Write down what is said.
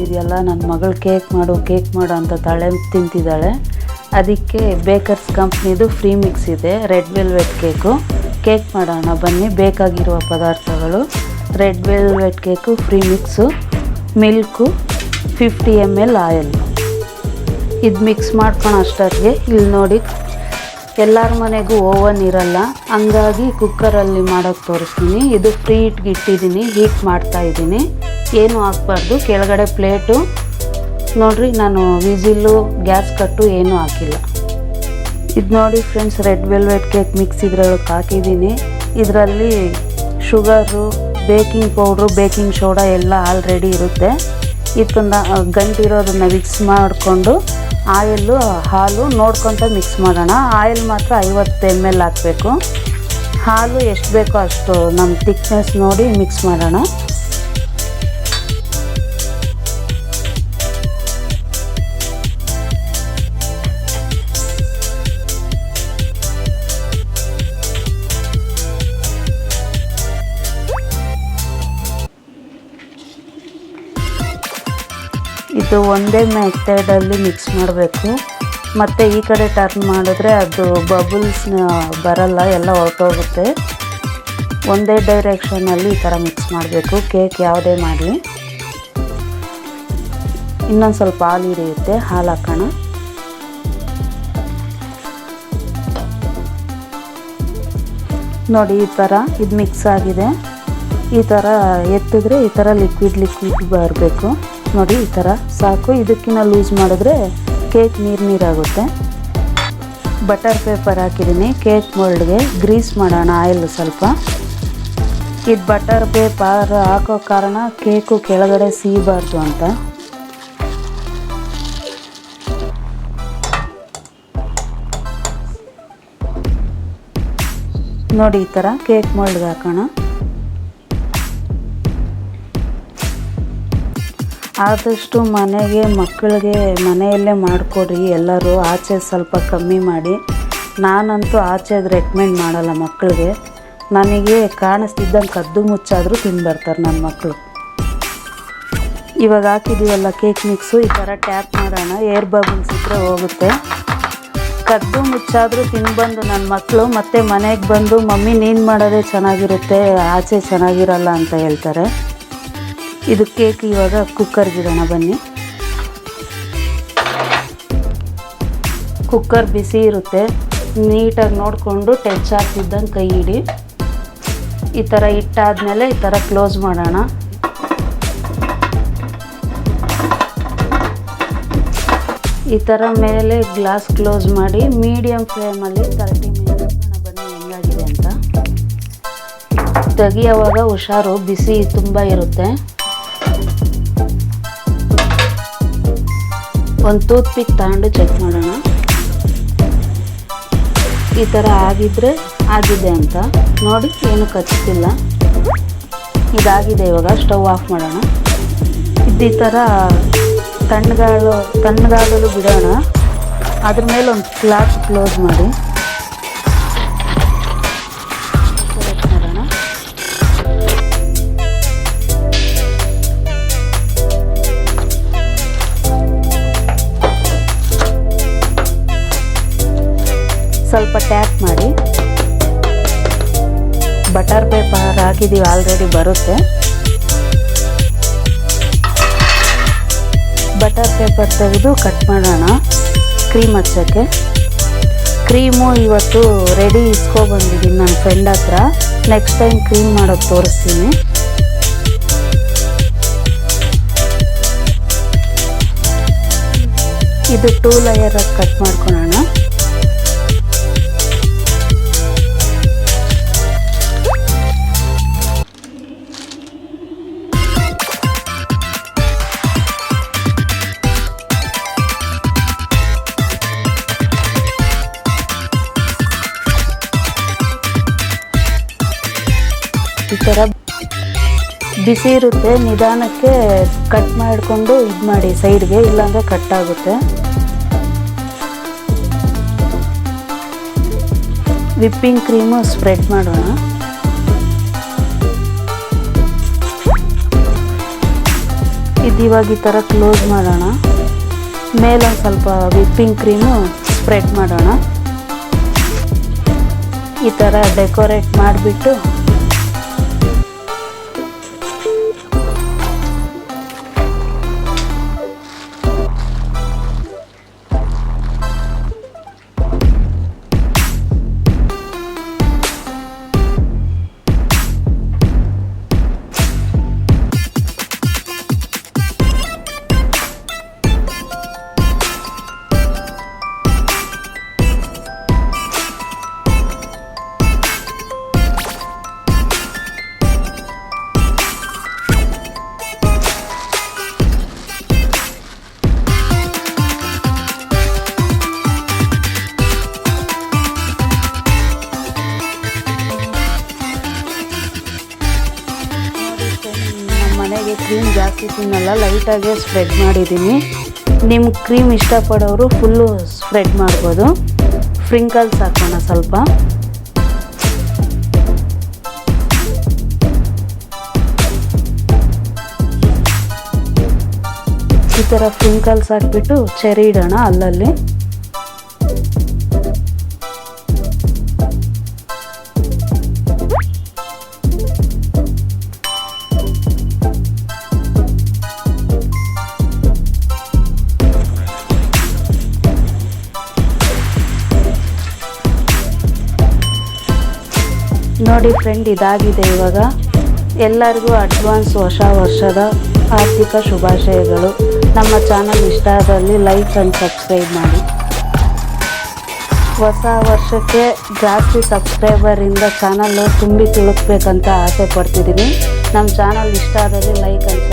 ಇದೆಯಲ್ಲ, ನನ್ನ ಮಗಳು ಕೇಕ್ ಮಾಡು ಅಂತ ತಲೆ ತಿಂತಿದ್ದಾಳೆ. ಅದಕ್ಕೆ ಬೇಕರ್ಸ್ ಕಂಪ್ನಿದು ಫ್ರೀ ಮಿಕ್ಸ್ ಇದೆ, ರೆಡ್ ವೆಲ್ವೆಟ್ ಕೇಕ್ ಮಾಡೋಣ ಬನ್ನಿ. ಬೇಕಾಗಿರುವ ಪದಾರ್ಥಗಳು: red velvet cake free mix, milk, 50 ml oil. ಇದು ಮಿಕ್ಸ್ ಮಾಡ್ಕೊಂಡು ಅಷ್ಟೊತ್ತಿಗೆ ಇಲ್ಲಿ ನೋಡಿ, ಎಲ್ಲರ ಮನೆಗೂ ಓವನ್ ಇರಲ್ಲ, ಹಂಗಾಗಿ ಕುಕ್ಕರಲ್ಲಿ ಮಾಡೋಕ್ಕೆ ತೋರಿಸ್ತೀನಿ. ಇದು ಫ್ರೀ ಹೀಟ್ಗೆ ಇಟ್ಟಿದ್ದೀನಿ, ಹೀಟ್ ಮಾಡ್ತಾಯಿದ್ದೀನಿ. ಏನೂ ಹಾಕ್ಬಾರ್ದು. ಕೆಳಗಡೆ ಪ್ಲೇಟು ನೋಡಿರಿ, ನಾನು ವಿಸಿಲು ಗ್ಯಾಸ್ ಕಟ್ಟು ಏನೂ ಹಾಕಿಲ್ಲ. ಇದು ನೋಡಿ friends, red velvet cake mix ಇದ್ರೊಳಗೆ ಹಾಕಿದ್ದೀನಿ. ಇದರಲ್ಲಿ sugar, baking powder, baking soda ಎಲ್ಲ ಆಲ್ರೆಡಿ ಇರುತ್ತೆ. ಇದನ್ನ ಗಂಟಿರೋದನ್ನು ಮಿಕ್ಸ್ ಮಾಡಿಕೊಂಡು ಆಯಿಲು, ಹಾಲು ನೋಡ್ಕೊತ ಮಿಕ್ಸ್ ಮಾಡೋಣ. ಆಯಿಲ್ ಮಾತ್ರ 50 ml ಹಾಕಬೇಕು. ಹಾಲು ಎಷ್ಟು ಬೇಕೋ ಅಷ್ಟು ನಮ್ಮ ಥಿಕ್ನೆಸ್ ನೋಡಿ ಮಿಕ್ಸ್ ಮಾಡೋಣ. ಇದು ಒಂದೇ ಮೆಥಡಲ್ಲಿ ಮಿಕ್ಸ್ ಮಾಡಬೇಕು. ಮತ್ತು ಈ ಕಡೆ ಟರ್ನ್ ಮಾಡಿದ್ರೆ ಅದು ಬಬಲ್ಸ್ ಬರಲ್ಲ, ಎಲ್ಲ ಹೊರಟೋಗುತ್ತೆ. ಒಂದೇ ಡೈರೆಕ್ಷನಲ್ಲಿ ಈ ಥರ ಮಿಕ್ಸ್ ಮಾಡಬೇಕು. ಕೇಕ್ ಯಾವುದೇ ಮಾಡಲಿ. ಇನ್ನೊಂದು ಸ್ವಲ್ಪ ಹಾಲು ಹಿಡಿಯುತ್ತೆ, ಹಾಲು ಹಾಕೋಣ. ನೋಡಿ ಈ ಥರ ಇದು ಮಿಕ್ಸ್ ಆಗಿದೆ. ಈ ಥರ ಎತ್ತಿದ್ರೆ ಈ ಥರ ಲಿಕ್ವಿಡ್ ಬರಬೇಕು. ನೋಡಿ ಈ ಥರ ಸಾಕು. ಇದಕ್ಕಿಂತ ಲೂಸ್ ಮಾಡಿದ್ರೆ ಕೇಕ್ ನೀರಾಗುತ್ತೆ. ಬಟರ್ ಪೇಪರ್ ಹಾಕಿದ್ದೀನಿ. ಕೇಕ್ ಮೊಲ್ಡ್ಗೆ ಗ್ರೀಸ್ ಮಾಡೋಣ ಆಯಿಲ್ ಸ್ವಲ್ಪ. ಇದು ಬಟರ್ ಪೇಪರ್ ಹಾಕೋ ಕಾರಣ ಕೇಕು ಕೆಳಗಡೆ ಸೀಬಾರ್ದು ಅಂತ. ನೋಡಿ ಈ ಥರ ಕೇಕ್ ಮೊಲ್ಡ್ಗೆ ಹಾಕೋಣ. ಆದಷ್ಟು ಮನೆಗೆ ಮಕ್ಕಳಿಗೆ ಮನೆಯಲ್ಲೇ ಮಾಡಿಕೊಡ್ರಿ ಎಲ್ಲರೂ. ಆಚೆ ಸ್ವಲ್ಪ ಕಮ್ಮಿ ಮಾಡಿ. ನಾನಂತೂ ಆಚೆದು ರೆಕಮೆಂಡ್ ಮಾಡಲ್ಲ ಮಕ್ಕಳಿಗೆ. ನನಗೆ ಕಾಣಿಸ್ತಿದ್ದಂಗೆ ಕದ್ದು ಮುಚ್ಚಾದರೂ ತಿಂದುಬರ್ತಾರೆ ನನ್ನ ಮಕ್ಕಳು. ಇವಾಗ ಹಾಕಿದ್ದೀವಲ್ಲ ಕೇಕ್ ಮಿಕ್ಸು, ಈ ಥರ ಟ್ಯಾಪ್ ಮಾಡೋಣ. ಏರ್ ಬಬಲ್ಸ್ ಇದ್ದರೆ ಹೋಗುತ್ತೆ. ಕದ್ದು ಮುಚ್ಚಾದರೂ ತಿಂದುಬಂದು ನನ್ನ ಮಕ್ಕಳು ಮತ್ತೆ ಮನೆಗೆ ಬಂದು ಮಮ್ಮಿ ನೀನು ಮಾಡೋದೇ ಚೆನ್ನಾಗಿರುತ್ತೆ, ಆಚೆ ಚೆನ್ನಾಗಿರಲ್ಲ ಅಂತ ಹೇಳ್ತಾರೆ. ಇದು ಕೇಕ್ ಇವಾಗ ಕುಕ್ಕರ್ಗಿಡೋಣ ಬನ್ನಿ. ಕುಕ್ಕರ್ ಬಿಸಿ ಇರುತ್ತೆ, ನೀಟಾಗಿ ನೋಡಿಕೊಂಡು ಟಚ್ ಆಗ್ತಿದ್ದಂಗೆ ಕೈ ಹಿಡಿ. ಈ ಥರ ಇಟ್ಟಾದಮೇಲೆ ಈ ಥರ ಕ್ಲೋಸ್ ಮಾಡೋಣ. ಈ ಥರ ಮೇಲೆ ಗ್ಲಾಸ್ ಕ್ಲೋಸ್ ಮಾಡಿ ಮೀಡಿಯಮ್ ಫ್ಲೇಮಲ್ಲಿ 30 ಮಿನಿಟ್ಸ್ ಬನ್ನಿ ಹೆಂಗಾಗಿದೆ ಅಂತ. ತೆಗಿಯೋವಾಗ ಹುಷಾರು, ಬಿಸಿ ತುಂಬ ಇರುತ್ತೆ. ಒಂದು ಟೂತ್ ಪಿಕ್ ತಗೊಂಡು ಚೆಕ್ ಮಾಡೋಣ. ಈ ಥರ ಆಗಿದ್ರೆ ಆಗಿದೆ ಅಂತ ನೋಡಿ, ಏನು ಕಚ್ಚಿಲ್ಲ. ಇದಾಗಿದೆ. ಇವಾಗ ಸ್ಟವ್ ಆಫ್ ಮಾಡೋಣ. ಈ ಥರ ತಣ್ಣಗಾಗಲು ಬಿಡೋಣ. ಅದ್ರ ಮೇಲೆ ಒಂದು ಕ್ಲಾತ್ ಕ್ಲೋಸ್ ಮಾಡಿ ಮಾಡೋಣ. ಸ್ವಲ್ಪ ಟ್ಯಾಪ್ ಮಾಡಿ. ಬಟರ್ ಪೇಪರ್ ಹಾಕಿದ್ದೀವಿ, ಆಲ್ರೆಡಿ ಬರುತ್ತೆ. ಬಟರ್ ಪೇಪರ್ ತೆಗೆದು ಕಟ್ ಮಾಡೋಣ ಕ್ರೀಮ್ ಹಚ್ಚೋಕ್ಕೆ. ಕ್ರೀಮು ಇವತ್ತು ರೆಡಿ ಇಸ್ಕೊಬಂದಿದ್ದೀನಿ ನನ್ನ ಫ್ರೆಂಡ್ ಹತ್ರ. ನೆಕ್ಸ್ಟ್ ಟೈಮ್ ಕ್ರೀಮ್ ಮಾಡೋದು ತೋರಿಸ್ತೀನಿ. ಇದು 2 ಲೇಯರ್ ಕಟ್ ಮಾಡ್ಕೊಳ್ಳೋಣ. ಈ ಥರ ಬಿಸಿ ಇರುತ್ತೆ, ನಿಧಾನಕ್ಕೆ ಕಟ್ ಮಾಡಿಕೊಂಡು ಇದು ಮಾಡಿ ಸೈಡ್ಗೆ, ಇಲ್ಲಾಂದರೆ ಕಟ್ ಆಗುತ್ತೆ. ವಿಪ್ಪಿಂಗ್ ಕ್ರೀಮು ಸ್ಪ್ರೆಡ್ ಮಾಡೋಣ. ಇದು ಇವಾಗ ಈ ಥರ ಕ್ಲೋಸ್ ಮಾಡೋಣ. ಮೇಲೊಂದು ಸ್ವಲ್ಪ ವಿಪ್ಪಿಂಗ್ ಕ್ರೀಮು ಸ್ಪ್ರೆಡ್ ಮಾಡೋಣ. ಈ ಥರ ಡೆಕೋರೇಟ್ ಮಾಡಿಬಿಟ್ಟು ಮನೆಗೆ ಕ್ರೀಮ್ ಜಾಸ್ತಿ ತಿನ್ನಲ್ಲ, ಲೈಟಾಗೆ ಸ್ಪ್ರೆಡ್ ಮಾಡಿದ್ದೀನಿ. ನಿಮ್ಮ ಕ್ರೀಮ್ ಇಷ್ಟಪಡೋರು ಫುಲ್ಲು ಸ್ಪ್ರೆಡ್ ಮಾಡ್ಬೋದು. ಫ್ರಿಂಕಲ್ಸ್ ಹಾಕೋಣ ಸ್ವಲ್ಪ. ಈ ಥರ ಫ್ರಿಂಕಲ್ಸ್ ಹಾಕ್ಬಿಟ್ಟು ಚೆರಿ ಇಡೋಣ ಅಲ್ಲಲ್ಲಿ. ನೋಡಿ ಫ್ರೆಂಡ್, ಇದಾಗಿದೆ ಇವಾಗ. ಎಲ್ಲರಿಗೂ ಅಡ್ವಾನ್ಸ್ ಹೊಸ ವರ್ಷದ ಆರ್ಥಿಕ ಶುಭಾಶಯಗಳು. ನಮ್ಮ ಚಾನಲ್ ಇಷ್ಟ ಆದಲ್ಲಿ ಲೈಕ್ ಆ್ಯಂಡ್ ಸಬ್ಸ್ಕ್ರೈಬ್ ಮಾಡಿ. ಹೊಸ ವರ್ಷಕ್ಕೆ ಜಾಸ್ತಿ ಸಬ್ಸ್ಕ್ರೈಬರಿಂದ ಚಾನಲ್ಲು ತುಂಬಿ ತುಳುಕ್ಬೇಕಂತ ಆಸೆ ಪಡ್ತಿದ್ದೀನಿ. ನಮ್ಮ ಚಾನಲ್ ಇಷ್ಟ ಆದಲ್ಲಿ ಲೈಕ್ ಆ್ಯಂಡ್